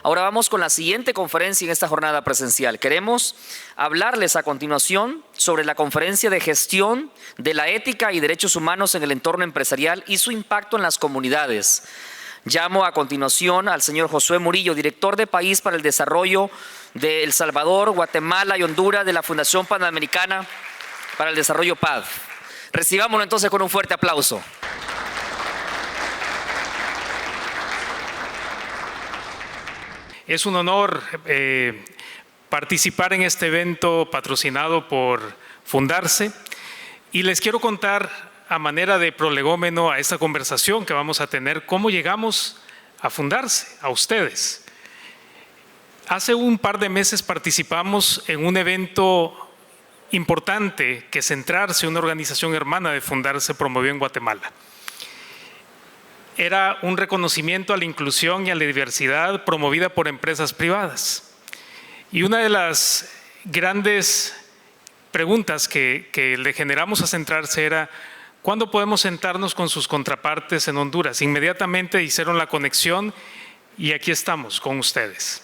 Ahora vamos con la siguiente conferencia en esta jornada presencial. Queremos hablarles a continuación sobre la conferencia de gestión de la ética y derechos humanos en el entorno empresarial y su impacto en las comunidades. Llamo a continuación al señor Josué Murillo, director de País para el Desarrollo de El Salvador, Guatemala y Honduras de la Fundación Panamericana para el Desarrollo PAD. Recibámoslo entonces con un fuerte aplauso. Es un honor participar en este evento patrocinado por Fundarse y les quiero contar a manera de prolegómeno a esta conversación que vamos a tener cómo llegamos a Fundarse, a ustedes. Hace un par de meses participamos en un evento importante que Centrarse, una organización hermana de Fundarse, promovió en Guatemala. Era un reconocimiento a la inclusión y a la diversidad promovida por empresas privadas. Y una de las grandes preguntas que le generamos a Centrarse era ¿cuándo podemos sentarnos con sus contrapartes en Honduras? Inmediatamente hicieron la conexión y aquí estamos con ustedes.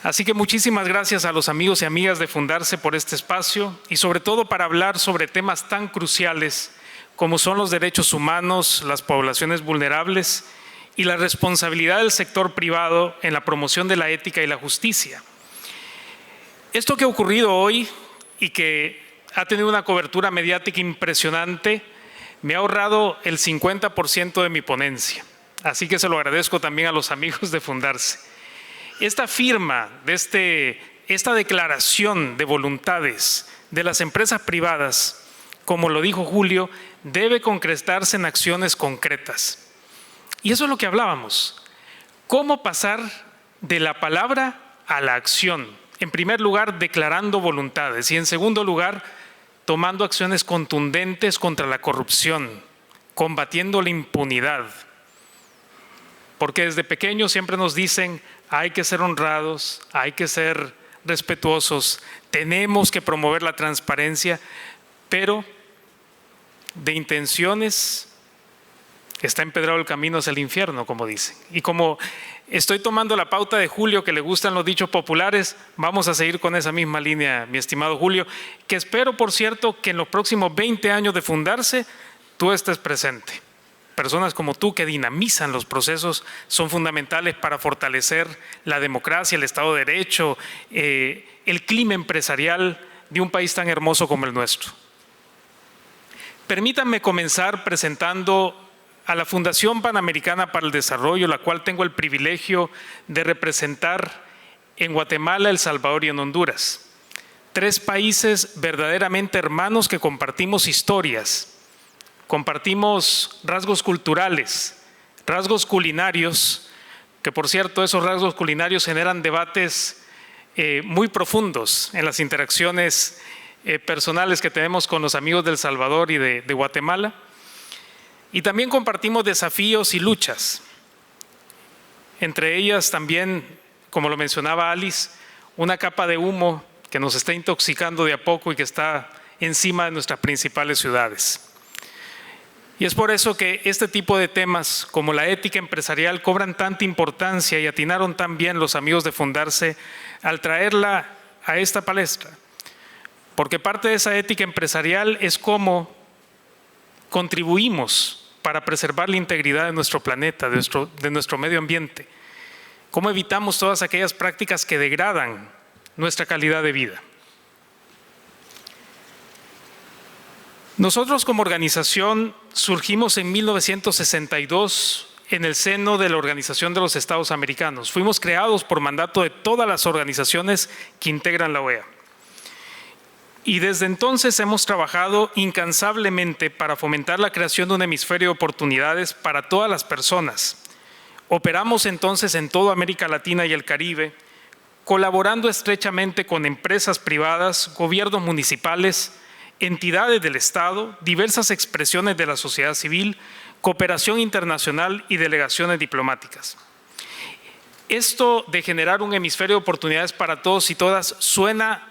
Así que muchísimas gracias a los amigos y amigas de Fundarse por este espacio y sobre todo para hablar sobre temas tan cruciales como son los derechos humanos, las poblaciones vulnerables y la responsabilidad del sector privado en la promoción de la ética y la justicia. Esto que ha ocurrido hoy y que ha tenido una cobertura mediática impresionante, me ha ahorrado el 50% de mi ponencia. Así que se lo agradezco también a los amigos de Fundarse. Esta firma de esta declaración de voluntades de las empresas privadas, como lo dijo Julio, debe concretarse en acciones concretas. Y eso es lo que hablábamos. ¿Cómo pasar de la palabra a la acción? En primer lugar, declarando voluntades y en segundo lugar, tomando acciones contundentes contra la corrupción, combatiendo la impunidad. Porque desde pequeños siempre nos dicen, hay que ser honrados, hay que ser respetuosos, tenemos que promover la transparencia, pero de intenciones está empedrado el camino hacia el infierno, como dicen. Y como estoy tomando la pauta de Julio, que le gustan los dichos populares, vamos a seguir con esa misma línea, mi estimado Julio, que espero, por cierto, que en los próximos 20 años de Fundarse, tú estés presente. Personas como tú que dinamizan los procesos son fundamentales para fortalecer la democracia, el Estado de Derecho, el clima empresarial de un país tan hermoso como el nuestro. Permítanme comenzar presentando a la Fundación Panamericana para el Desarrollo, la cual tengo el privilegio de representar en Guatemala, El Salvador y en Honduras. 3 países verdaderamente hermanos que compartimos historias, compartimos rasgos culturales, rasgos culinarios, que por cierto esos rasgos culinarios generan debates muy profundos en las interacciones personales que tenemos con los amigos de El Salvador y de Guatemala. Y también compartimos desafíos y luchas. Entre ellas también, como lo mencionaba Alice, una capa de humo que nos está intoxicando de a poco y que está encima de nuestras principales ciudades. Y es por eso que este tipo de temas como la ética empresarial cobran tanta importancia y atinaron tan bien los amigos de Fundarse al traerla a esta palestra. Porque parte de esa ética empresarial es cómo contribuimos para preservar la integridad de nuestro planeta, de nuestro medio ambiente. Cómo evitamos todas aquellas prácticas que degradan nuestra calidad de vida. Nosotros como organización surgimos en 1962 en el seno de la Organización de los Estados Americanos. Fuimos creados por mandato de todas las organizaciones que integran la OEA. Y desde entonces hemos trabajado incansablemente para fomentar la creación de un hemisferio de oportunidades para todas las personas. Operamos entonces en toda América Latina y el Caribe, colaborando estrechamente con empresas privadas, gobiernos municipales, entidades del Estado, diversas expresiones de la sociedad civil, cooperación internacional y delegaciones diplomáticas. Esto de generar un hemisferio de oportunidades para todos y todas suena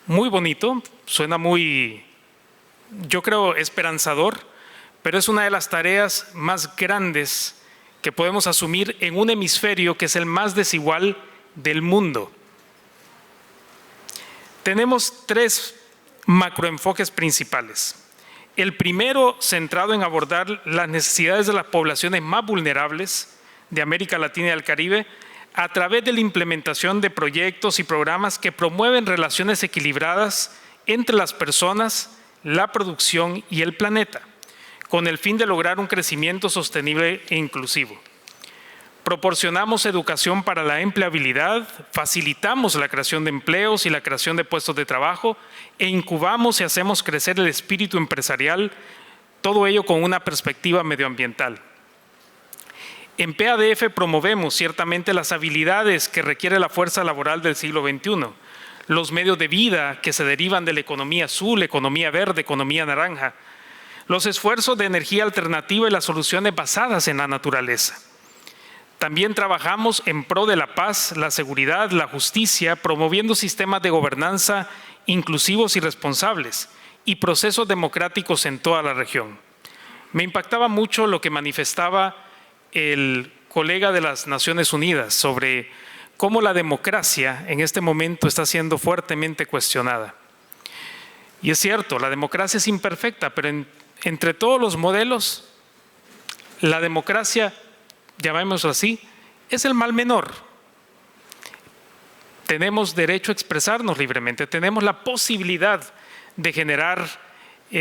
muy bonito, suena muy, yo creo, esperanzador, pero es una de las tareas más grandes que podemos asumir en un hemisferio que es el más desigual del mundo. Tenemos 3 macroenfoques principales. El primero, centrado en abordar las necesidades de las poblaciones más vulnerables de América Latina y el Caribe a través de la implementación de proyectos y programas que promueven relaciones equilibradas entre las personas, la producción y el planeta, con el fin de lograr un crecimiento sostenible e inclusivo. Proporcionamos educación para la empleabilidad, facilitamos la creación de empleos y la creación de puestos de trabajo e incubamos y hacemos crecer el espíritu empresarial, todo ello con una perspectiva medioambiental. En PADF promovemos ciertamente las habilidades que requiere la fuerza laboral del siglo XXI, los medios de vida que se derivan de la economía azul, economía verde, economía naranja, los esfuerzos de energía alternativa y las soluciones basadas en la naturaleza. También trabajamos en pro de la paz, la seguridad, la justicia, promoviendo sistemas de gobernanza inclusivos y responsables y procesos democráticos en toda la región. Me impactaba mucho lo que manifestaba el colega de las Naciones Unidas sobre cómo la democracia en este momento está siendo fuertemente cuestionada. Y es cierto, la democracia es imperfecta, pero entre todos los modelos, la democracia, llamémoslo así, es el mal menor. Tenemos derecho a expresarnos libremente, tenemos la posibilidad de generar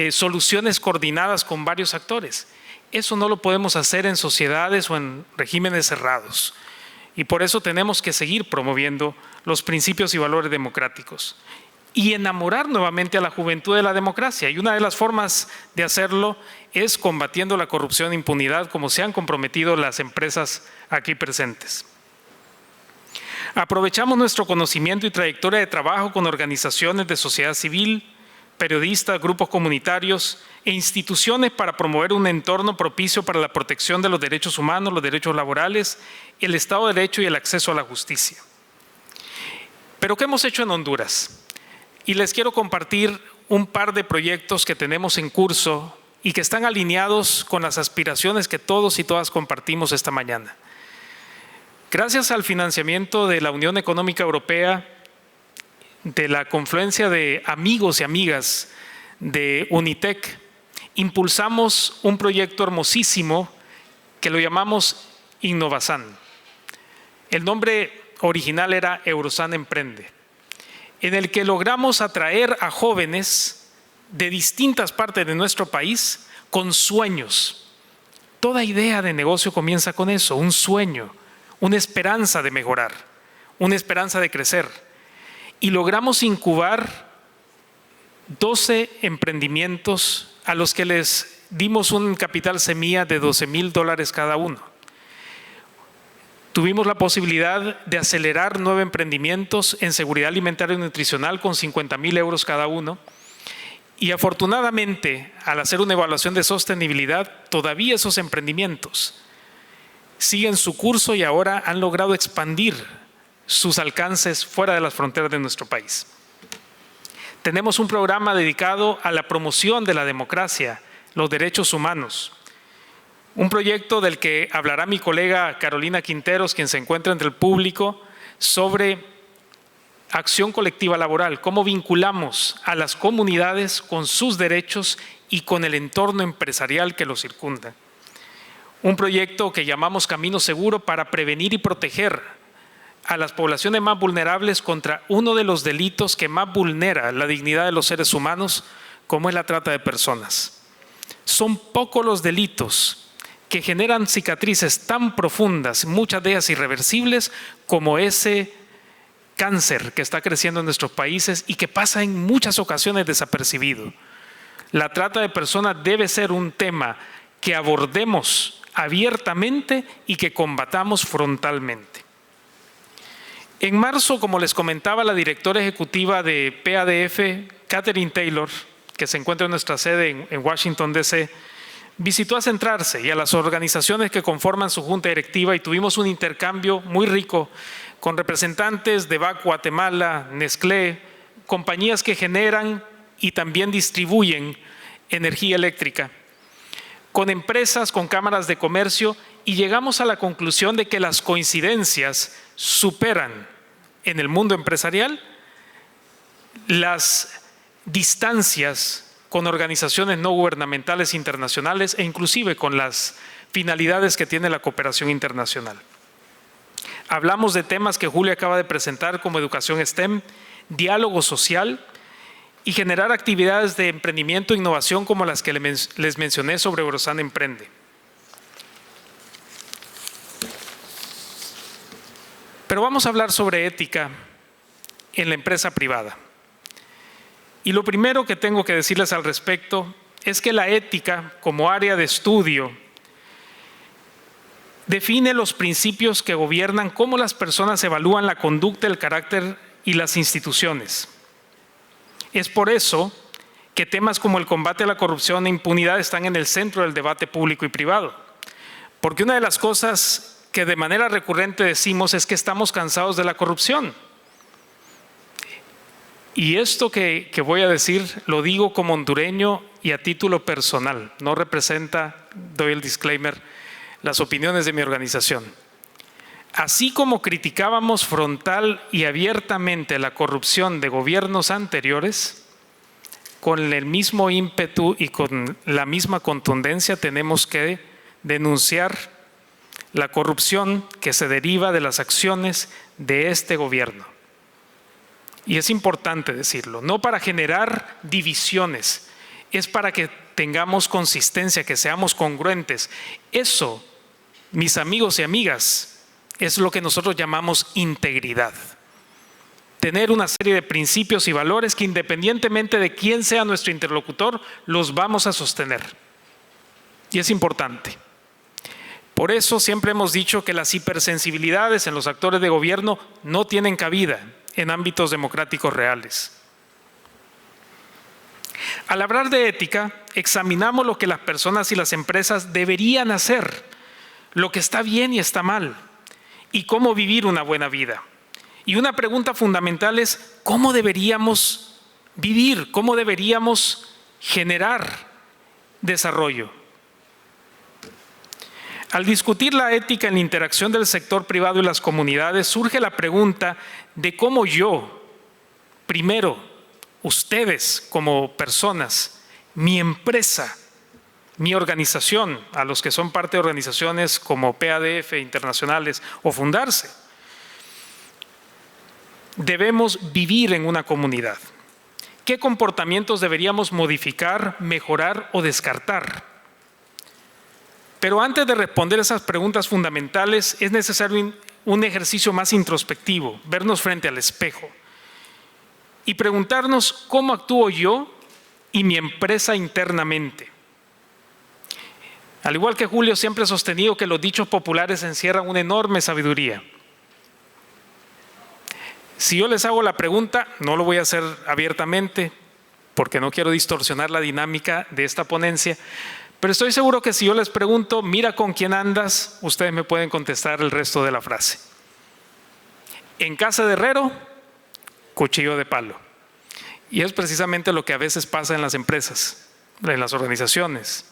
soluciones coordinadas con varios actores. Eso no lo podemos hacer en sociedades o en regímenes cerrados. Y por eso tenemos que seguir promoviendo los principios y valores democráticos y enamorar nuevamente a la juventud de la democracia. Y una de las formas de hacerlo es combatiendo la corrupción e impunidad, como se han comprometido las empresas aquí presentes. Aprovechamos nuestro conocimiento y trayectoria de trabajo con organizaciones de sociedad civil, periodistas, grupos comunitarios e instituciones para promover un entorno propicio para la protección de los derechos humanos, los derechos laborales, el Estado de Derecho y el acceso a la justicia. ¿Pero qué hemos hecho en Honduras? Y les quiero compartir un par de proyectos que tenemos en curso y que están alineados con las aspiraciones que todos y todas compartimos esta mañana. Gracias al financiamiento de la Unión Económica Europea, de la confluencia de amigos y amigas de UNITEC, impulsamos un proyecto hermosísimo que lo llamamos Innovasan. El nombre original era Eurosan Emprende, en el que logramos atraer a jóvenes de distintas partes de nuestro país con sueños. Toda idea de negocio comienza con eso, un sueño, una esperanza de mejorar, una esperanza de crecer. Y logramos incubar 12 emprendimientos a los que les dimos un capital semilla de $12,000 cada uno. Tuvimos la posibilidad de acelerar 9 emprendimientos en seguridad alimentaria y nutricional con €50,000 cada uno. Y afortunadamente, al hacer una evaluación de sostenibilidad, todavía esos emprendimientos siguen su curso y ahora han logrado expandir sus alcances fuera de las fronteras de nuestro país. Tenemos un programa dedicado a la promoción de la democracia, los derechos humanos. Un proyecto del que hablará mi colega Carolina Quinteros, quien se encuentra entre el público, sobre acción colectiva laboral, cómo vinculamos a las comunidades con sus derechos y con el entorno empresarial que los circunda. Un proyecto que llamamos Camino Seguro para prevenir y proteger a las poblaciones más vulnerables contra uno de los delitos que más vulnera la dignidad de los seres humanos, como es la trata de personas. Son pocos los delitos que generan cicatrices tan profundas, muchas de ellas irreversibles, como ese cáncer que está creciendo en nuestros países y que pasa en muchas ocasiones desapercibido. La trata de personas debe ser un tema que abordemos abiertamente y que combatamos frontalmente. En marzo, como les comentaba, la directora ejecutiva de PADF, Catherine Taylor, que se encuentra en nuestra sede en Washington, D.C., visitó a Centrarse y a las organizaciones que conforman su junta directiva y tuvimos un intercambio muy rico con representantes de BAC Guatemala, Nestlé, compañías que generan y también distribuyen energía eléctrica, con empresas, con cámaras de comercio, y llegamos a la conclusión de que las coincidencias superan en el mundo empresarial las distancias con organizaciones no gubernamentales internacionales e inclusive con las finalidades que tiene la cooperación internacional. Hablamos de temas que Julio acaba de presentar como educación STEM, diálogo social y generar actividades de emprendimiento e innovación como las que les mencioné sobre Eurosan Emprende. Pero vamos a hablar sobre ética en la empresa privada. Y lo primero que tengo que decirles al respecto es que la ética como área de estudio define los principios que gobiernan cómo las personas evalúan la conducta, el carácter y las instituciones. Es por eso que temas como el combate a la corrupción e impunidad están en el centro del debate público y privado. Porque una de las cosas que de manera recurrente decimos es que estamos cansados de la corrupción. Y esto que voy a decir lo digo como hondureño y a título personal. No representa, doy el disclaimer, las opiniones de mi organización. Así como criticábamos frontal y abiertamente la corrupción de gobiernos anteriores, con el mismo ímpetu y con la misma contundencia tenemos que denunciar la corrupción que se deriva de las acciones de este gobierno. Y es importante decirlo, no para generar divisiones, es para que tengamos consistencia, que seamos congruentes. Eso, mis amigos y amigas, es lo que nosotros llamamos integridad. Tener una serie de principios y valores que independientemente de quién sea nuestro interlocutor, los vamos a sostener. Y es importante. Por eso siempre hemos dicho que las hipersensibilidades en los actores de gobierno no tienen cabida en ámbitos democráticos reales. Al hablar de ética, examinamos lo que las personas y las empresas deberían hacer, lo que está bien y está mal, y cómo vivir una buena vida. Y una pregunta fundamental es, ¿cómo deberíamos vivir? ¿Cómo deberíamos generar desarrollo? Al discutir la ética en la interacción del sector privado y las comunidades, surge la pregunta de cómo yo, primero, ustedes como personas, mi empresa, mi organización, a los que son parte de organizaciones como PADF internacionales o Fundarse, debemos vivir en una comunidad. ¿Qué comportamientos deberíamos modificar, mejorar o descartar? Pero antes de responder esas preguntas fundamentales, es necesario un ejercicio más introspectivo, vernos frente al espejo y preguntarnos cómo actúo yo y mi empresa internamente. Al igual que Julio, siempre he sostenido que los dichos populares encierran una enorme sabiduría. Si yo les hago la pregunta, no lo voy a hacer abiertamente porque no quiero distorsionar la dinámica de esta ponencia, pero estoy seguro que si yo les pregunto, mira con quién andas, ustedes me pueden contestar el resto de la frase. En casa de herrero, cuchillo de palo. Y es precisamente lo que a veces pasa en las empresas, en las organizaciones,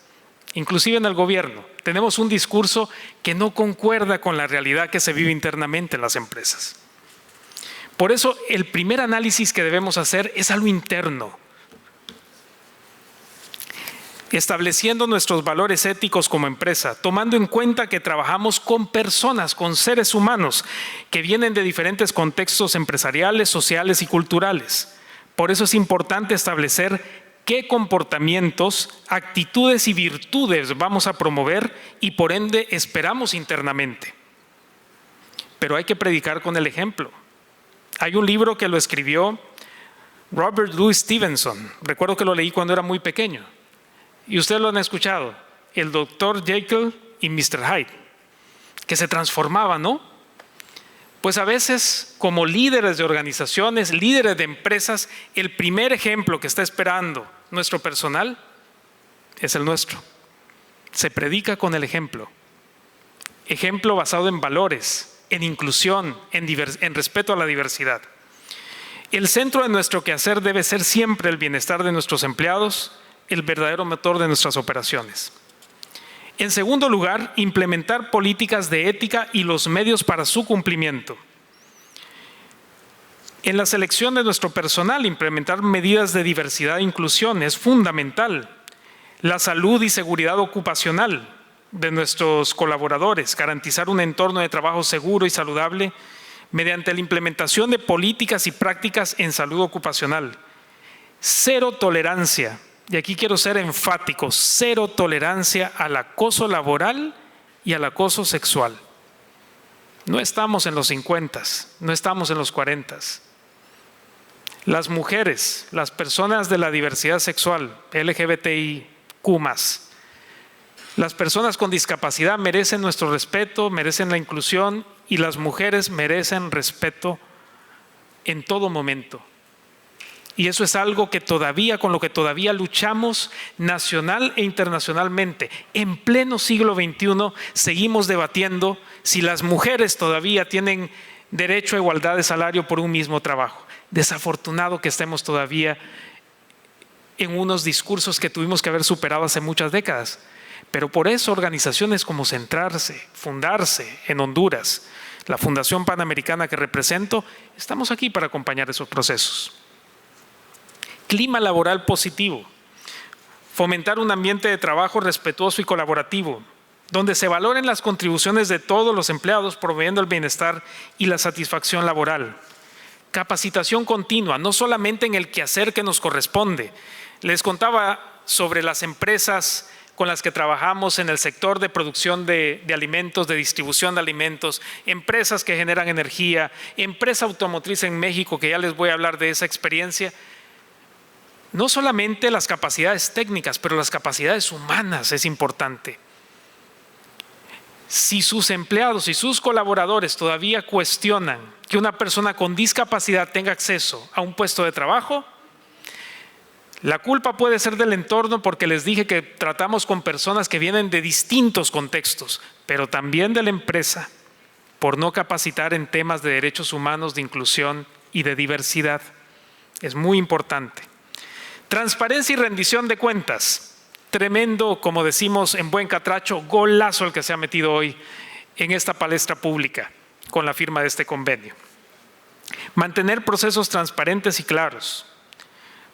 inclusive en el gobierno. Tenemos un discurso que no concuerda con la realidad que se vive internamente en las empresas. Por eso, el primer análisis que debemos hacer es a lo interno, estableciendo nuestros valores éticos como empresa, tomando en cuenta que trabajamos con personas, con seres humanos que vienen de diferentes contextos empresariales, sociales y culturales. Por eso es importante establecer qué comportamientos, actitudes y virtudes vamos a promover y por ende esperamos internamente. Pero hay que predicar con el ejemplo. Hay un libro que lo escribió Robert Louis Stevenson. Recuerdo que lo leí cuando era muy pequeño. Y ustedes lo han escuchado, el Dr. Jekyll y Mr. Hyde, que se transformaban, ¿no? Pues a veces, como líderes de organizaciones, líderes de empresas, el primer ejemplo que está esperando nuestro personal es el nuestro. Se predica con el ejemplo. Ejemplo basado en valores, en inclusión, en respeto a la diversidad. El centro de nuestro quehacer debe ser siempre el bienestar de nuestros empleados, el verdadero motor de nuestras operaciones. En segundo lugar, implementar políticas de ética y los medios para su cumplimiento. En la selección de nuestro personal, implementar medidas de diversidad e inclusión es fundamental. La salud y seguridad ocupacional de nuestros colaboradores, garantizar un entorno de trabajo seguro y saludable mediante la implementación de políticas y prácticas en salud ocupacional. Cero tolerancia, y aquí quiero ser enfático, cero tolerancia al acoso laboral y al acoso sexual. No estamos en los 50, no estamos en los 40. Las mujeres, las personas de la diversidad sexual, LGBTIQ+, las personas con discapacidad merecen nuestro respeto, merecen la inclusión, y las mujeres merecen respeto en todo momento. Y eso es algo que todavía, con lo que todavía luchamos nacional e internacionalmente. En pleno siglo XXI seguimos debatiendo si las mujeres todavía tienen derecho a igualdad de salario por un mismo trabajo. Desafortunado que estemos todavía en unos discursos que tuvimos que haber superado hace muchas décadas. Pero por eso organizaciones como Centrarse, Fundarse en Honduras, la Fundación Panamericana que represento, estamos aquí para acompañar esos procesos. Clima laboral positivo. Fomentar un ambiente de trabajo respetuoso y colaborativo, donde se valoren las contribuciones de todos los empleados, proveyendo el bienestar y la satisfacción laboral. Capacitación continua, no solamente en el quehacer que nos corresponde. Les contaba sobre las empresas con las que trabajamos en el sector de producción de alimentos, de distribución de alimentos, empresas que generan energía, empresa automotriz en México, que ya les voy a hablar de esa experiencia. No solamente las capacidades técnicas, pero las capacidades humanas es importante. Si sus empleados y sus colaboradores todavía cuestionan que una persona con discapacidad tenga acceso a un puesto de trabajo, la culpa puede ser del entorno, porque les dije que tratamos con personas que vienen de distintos contextos, pero también de la empresa, por no capacitar en temas de derechos humanos, de inclusión y de diversidad. Es muy importante. Transparencia y rendición de cuentas. Tremendo, como decimos en buen catracho, golazo el que se ha metido hoy en esta palestra pública con la firma de este convenio. Mantener procesos transparentes y claros.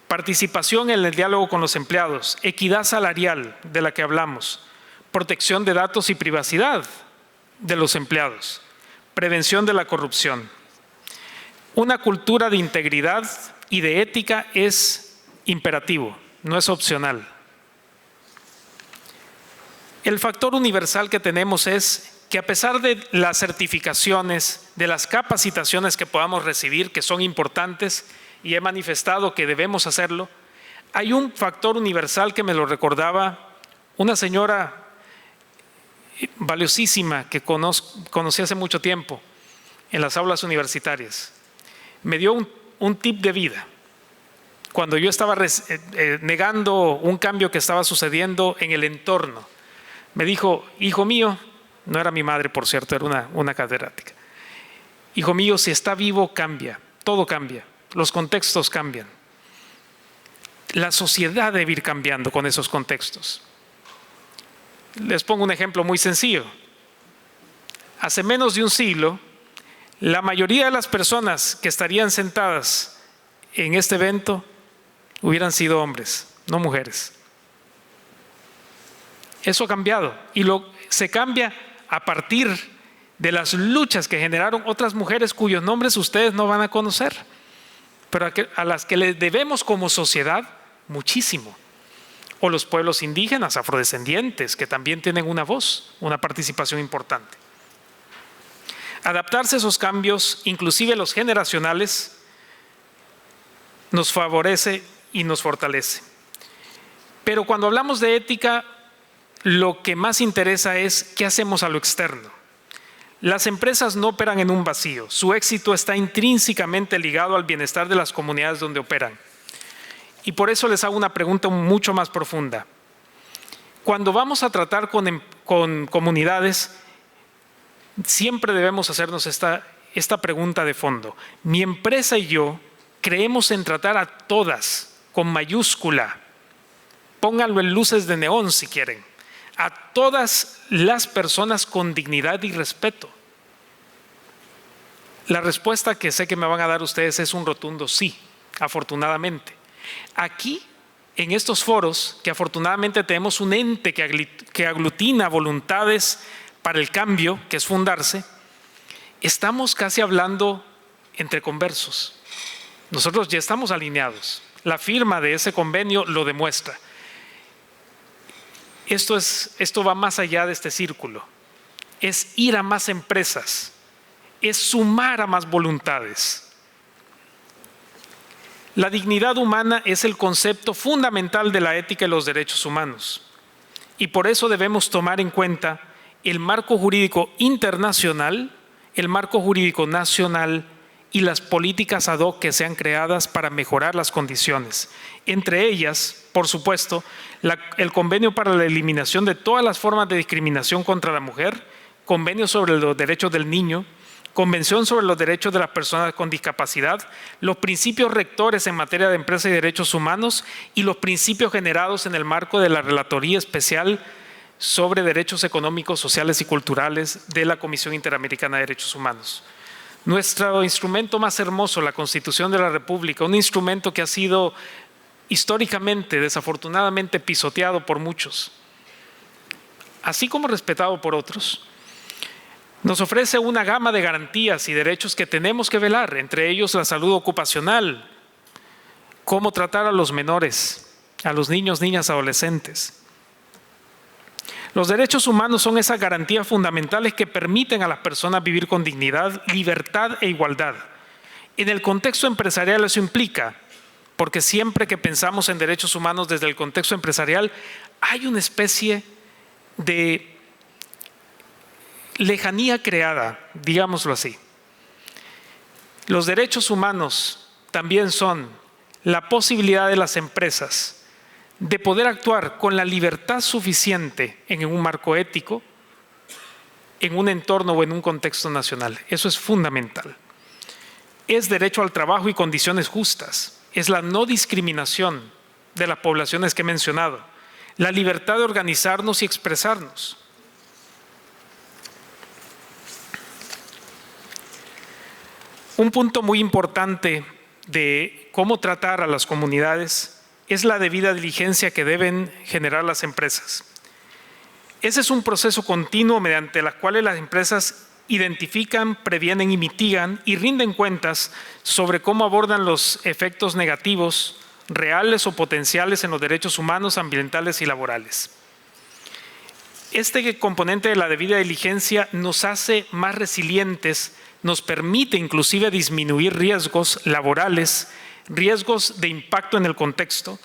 Participación en el diálogo con los empleados, equidad salarial de la que hablamos, protección de datos y privacidad de los empleados, prevención de la corrupción. Una cultura de integridad y de ética es imperativo, no es opcional. El factor universal que tenemos es que, a pesar de las certificaciones, de las capacitaciones que podamos recibir, que son importantes, y he manifestado que debemos hacerlo, hay un factor universal que me lo recordaba una señora valiosísima que conocí hace mucho tiempo en las aulas universitarias. Me dio un tip de vida cuando yo estaba negando un cambio que estaba sucediendo en el entorno. Me dijo: hijo mío, no era mi madre, por cierto, era una catedrática. Hijo mío, si está vivo, cambia, todo cambia. Los contextos cambian. La sociedad debe ir cambiando con esos contextos. Les pongo un ejemplo muy sencillo. Hace menos de un siglo, la mayoría de las personas que estarían sentadas en este evento hubieran sido hombres, no mujeres. Eso ha cambiado, y se cambia a partir de las luchas que generaron otras mujeres cuyos nombres ustedes no van a conocer, pero a las que les debemos como sociedad muchísimo. O los pueblos indígenas, afrodescendientes, que también tienen una voz, una participación importante. Adaptarse a esos cambios, inclusive los generacionales, nos favorece y nos fortalece. Pero cuando hablamos de ética, lo que más interesa es qué hacemos a lo externo. Las empresas no operan en un vacío. Su éxito está intrínsecamente ligado al bienestar de las comunidades donde operan. Y por eso les hago una pregunta mucho más profunda. Cuando vamos a tratar con comunidades, siempre debemos hacernos esta pregunta de fondo. Mi empresa y yo creemos en tratar a todas con mayúscula. Pónganlo en luces de neón si quieren. a todas las personas con dignidad y respeto? La respuesta que sé que me van a dar ustedes es un rotundo sí, afortunadamente. Aquí, en estos foros, que afortunadamente tenemos un ente que aglutina voluntades para el cambio, que es Fundarse, estamos casi hablando entre conversos. Nosotros ya estamos alineados. La firma de ese convenio lo demuestra. Esto va más allá de este círculo. Es ir a más empresas. Es sumar a más voluntades. La dignidad humana es el concepto fundamental de la ética y los derechos humanos. Y por eso debemos tomar en cuenta el marco jurídico internacional, el marco jurídico nacional y las políticas ad hoc que sean creadas para mejorar las condiciones. Entre ellas, por supuesto, el Convenio para la Eliminación de todas las formas de discriminación contra la mujer, Convenio sobre los Derechos del Niño, Convención sobre los Derechos de las Personas con Discapacidad, los principios rectores en materia de empresa y derechos humanos y los principios generados en el marco de la Relatoría Especial sobre Derechos Económicos, Sociales y Culturales de la Comisión Interamericana de Derechos Humanos. Nuestro instrumento más hermoso, la Constitución de la República, un instrumento que ha sido históricamente, desafortunadamente, pisoteado por muchos, así como respetado por otros, nos ofrece una gama de garantías y derechos que tenemos que velar, entre ellos la salud ocupacional, cómo tratar a los menores, a los niños, niñas, adolescentes. Los derechos humanos son esas garantías fundamentales que permiten a las personas vivir con dignidad, libertad e igualdad. En el contexto empresarial eso implica, porque siempre que pensamos en derechos humanos desde el contexto empresarial, hay una especie de lejanía creada, digámoslo así. Los derechos humanos también son la posibilidad de las empresas de poder actuar con la libertad suficiente en un marco ético, en un entorno o en un contexto nacional. Eso es fundamental. Es derecho al trabajo y condiciones justas. Es la no discriminación de las poblaciones que he mencionado. La libertad de organizarnos y expresarnos. Un punto muy importante de cómo tratar a las comunidades es la debida diligencia que deben generar las empresas. Ese es un proceso continuo mediante el cual las empresas identifican, previenen y mitigan y rinden cuentas sobre cómo abordan los efectos negativos, reales o potenciales en los derechos humanos, ambientales y laborales. Este componente de la debida diligencia nos hace más resilientes, nos permite inclusive disminuir riesgos laborales, riesgos de impacto en el contexto.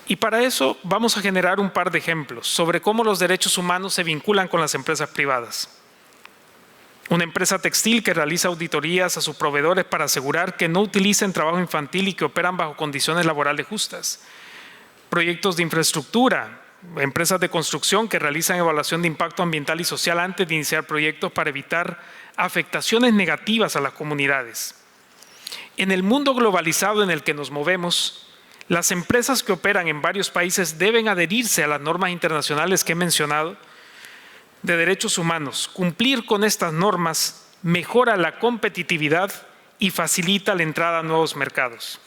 Y para eso vamos a generar un par de ejemplos sobre cómo los derechos humanos se vinculan con las empresas privadas. Una empresa textil que realiza auditorías a sus proveedores para asegurar que no utilicen trabajo infantil y que operan bajo condiciones laborales justas. Proyectos de infraestructura, empresas de construcción que realizan evaluación de impacto ambiental y social antes de iniciar proyectos para evitar afectaciones negativas a las comunidades. En el mundo globalizado en el que nos movemos, las empresas que operan en varios países deben adherirse a las normas internacionales que he mencionado de derechos humanos. Cumplir con estas normas mejora la competitividad y facilita la entrada a nuevos mercados.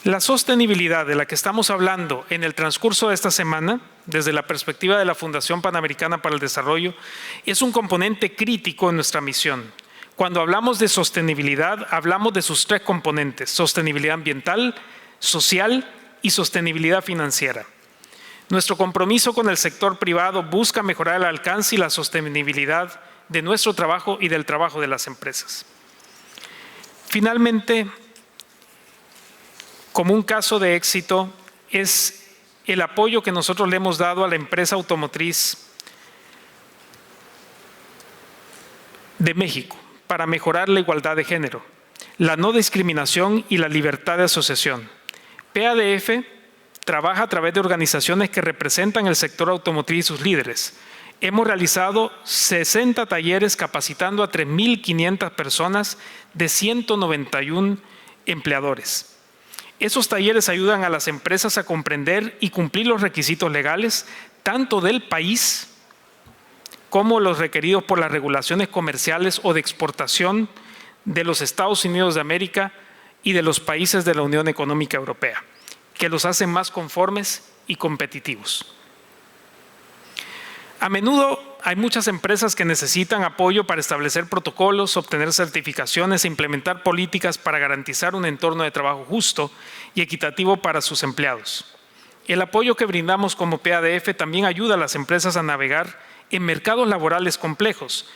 La sostenibilidad de la que estamos hablando en el transcurso de esta semana, desde la perspectiva de la Fundación Panamericana para el Desarrollo, es un componente crítico en nuestra misión. Cuando hablamos de sostenibilidad, hablamos de sus tres componentes: sostenibilidad ambiental, social y sostenibilidad financiera. Nuestro compromiso con el sector privado busca mejorar el alcance y la sostenibilidad de nuestro trabajo y del trabajo de las empresas. Finalmente, como un caso de éxito, es el apoyo que nosotros le hemos dado a la empresa automotriz de México para mejorar la igualdad de género, la no discriminación y la libertad de asociación. PADF trabaja a través de organizaciones que representan el sector automotriz y sus líderes. Hemos realizado 60 talleres capacitando a 3.500 personas de 191 empleadores. Esos talleres ayudan a las empresas a comprender y cumplir los requisitos legales, tanto del país como los requeridos por las regulaciones comerciales o de exportación de los Estados Unidos de América y de los países de la Unión Económica Europea, que los hacen más conformes y competitivos. A menudo hay muchas empresas que necesitan apoyo para establecer protocolos, obtener certificaciones e implementar políticas para garantizar un entorno de trabajo justo y equitativo para sus empleados. El apoyo que brindamos como PADF también ayuda a las empresas a navegar en mercados laborales complejos,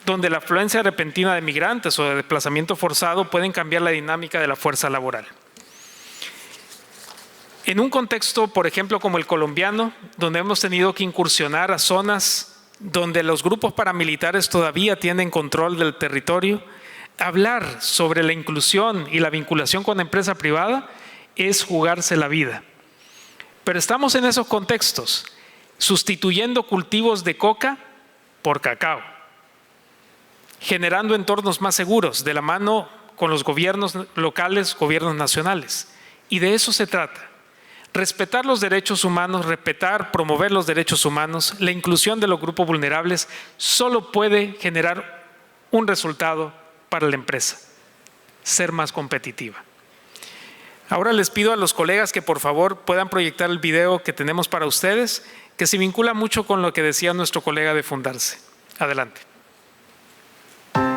donde la afluencia repentina de migrantes o de desplazamiento forzado pueden cambiar la dinámica de la fuerza laboral. En un contexto, por ejemplo, como el colombiano, donde hemos tenido que incursionar a zonas donde los grupos paramilitares todavía tienen control del territorio, hablar sobre la inclusión y la vinculación con la empresa privada es jugarse la vida. Pero estamos en esos contextos, sustituyendo cultivos de coca por cacao, generando entornos más seguros de la mano con los gobiernos locales, gobiernos nacionales. Y de eso se trata. Respetar los derechos humanos, respetar, promover los derechos humanos, la inclusión de los grupos vulnerables, solo puede generar un resultado para la empresa: ser más competitiva. Ahora les pido a los colegas que por favor puedan proyectar el video que tenemos para ustedes, que se vincula mucho con lo que decía nuestro colega de Fundarse. Adelante.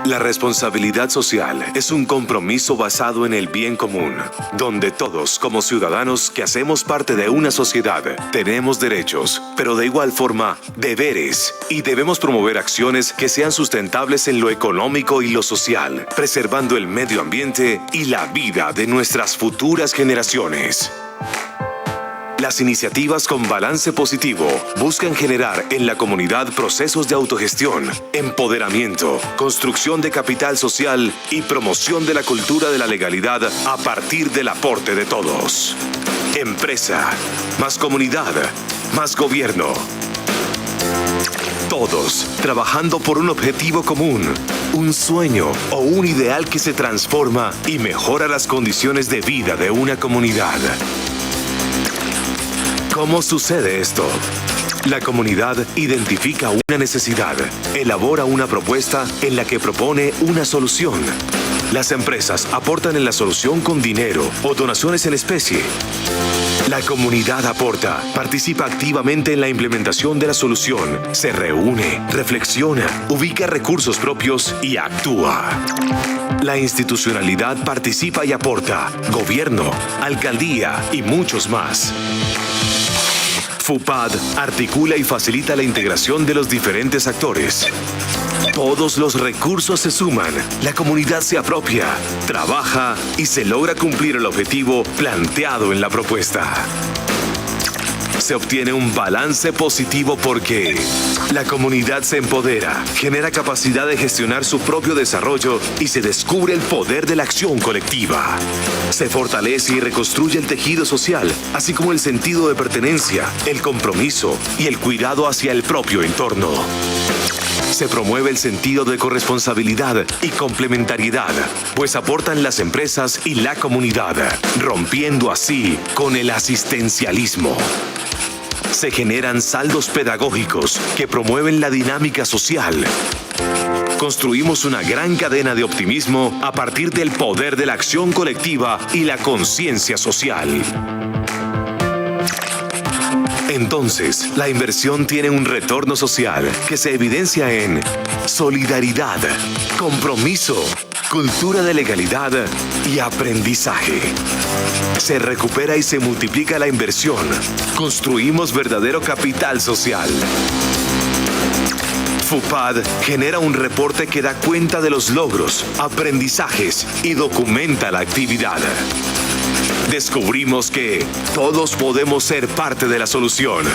La responsabilidad social es un compromiso basado en el bien común, donde todos, como ciudadanos que hacemos parte de una sociedad, tenemos derechos, pero de igual forma, deberes, y debemos promover acciones que sean sustentables en lo económico y lo social, preservando el medio ambiente y la vida de nuestras futuras generaciones. Las iniciativas con balance positivo buscan generar en la comunidad procesos de autogestión, empoderamiento, construcción de capital social y promoción de la cultura de la legalidad a partir del aporte de todos. Empresa, más comunidad, más gobierno. Todos trabajando por un objetivo común, un sueño o un ideal que se transforma y mejora las condiciones de vida de una comunidad. ¿Cómo sucede esto? La comunidad identifica una necesidad, elabora una propuesta en la que propone una solución. Las empresas aportan en la solución con dinero o donaciones en especie. La comunidad aporta, participa activamente en la implementación de la solución, se reúne, reflexiona, ubica recursos propios y actúa. La institucionalidad participa y aporta, gobierno, alcaldía y muchos más. FUPAD articula y facilita la integración de los diferentes actores. Todos los recursos se suman, la comunidad se apropia, trabaja y se logra cumplir el objetivo planteado en la propuesta. Se obtiene un balance positivo porque la comunidad se empodera, genera capacidad de gestionar su propio desarrollo y se descubre el poder de la acción colectiva. Se fortalece y reconstruye el tejido social, así como el sentido de pertenencia, el compromiso y el cuidado hacia el propio entorno. Se promueve el sentido de corresponsabilidad y complementariedad, pues aportan las empresas y la comunidad, rompiendo así con el asistencialismo. Se generan saldos pedagógicos que promueven la dinámica social. Construimos una gran cadena de optimismo a partir del poder de la acción colectiva y la conciencia social. Entonces, la inversión tiene un retorno social que se evidencia en solidaridad, compromiso, cultura de legalidad y aprendizaje. Se recupera y se multiplica la inversión. Construimos verdadero capital social. FUPAD genera un reporte que da cuenta de los logros, aprendizajes y documenta la actividad. Descubrimos que todos podemos ser parte de la solución.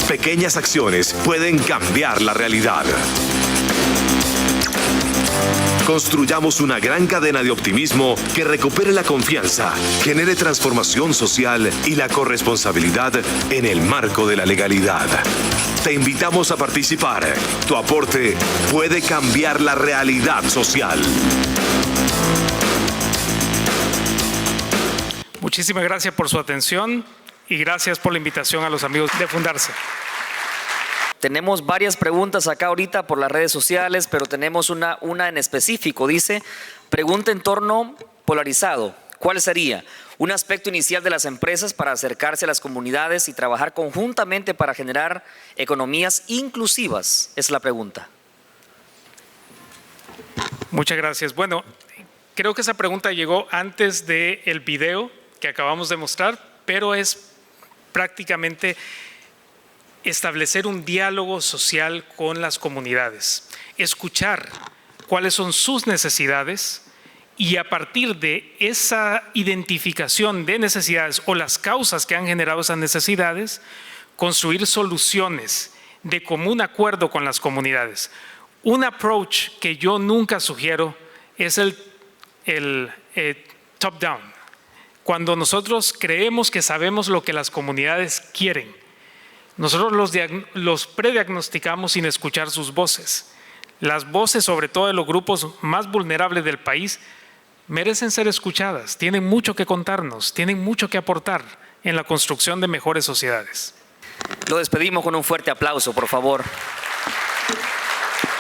Pequeñas acciones pueden cambiar la realidad. Construyamos una gran cadena de optimismo que recupere la confianza, genere transformación social y la corresponsabilidad en el marco de la legalidad. Te invitamos a participar. Tu aporte puede cambiar la realidad social. Muchísimas gracias por su atención y gracias por la invitación a los amigos de Fundarse. Tenemos varias preguntas acá ahorita por las redes sociales, pero tenemos una en específico. Dice, pregunta entorno polarizado. ¿Cuál sería un aspecto inicial de las empresas para acercarse a las comunidades y trabajar conjuntamente para generar economías inclusivas? Es la pregunta. Muchas gracias. Bueno, creo que esa pregunta llegó antes del video que acabamos de mostrar, pero es prácticamente establecer un diálogo social con las comunidades, escuchar cuáles son sus necesidades y a partir de esa identificación de necesidades o las causas que han generado esas necesidades, construir soluciones de común acuerdo con las comunidades. Un approach que yo nunca sugiero es el top-down. Cuando nosotros creemos que sabemos lo que las comunidades quieren, nosotros los prediagnosticamos sin escuchar sus voces. Las voces, sobre todo de los grupos más vulnerables del país, merecen ser escuchadas, tienen mucho que contarnos, tienen mucho que aportar en la construcción de mejores sociedades. Lo despedimos con un fuerte aplauso, por favor.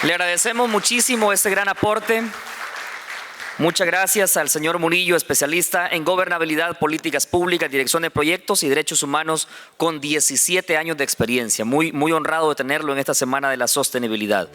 Le agradecemos muchísimo este gran aporte. Muchas gracias al señor Murillo, especialista en gobernabilidad, políticas públicas, dirección de proyectos y derechos humanos con 17 años de experiencia. Muy honrado de tenerlo en esta Semana de la Sostenibilidad.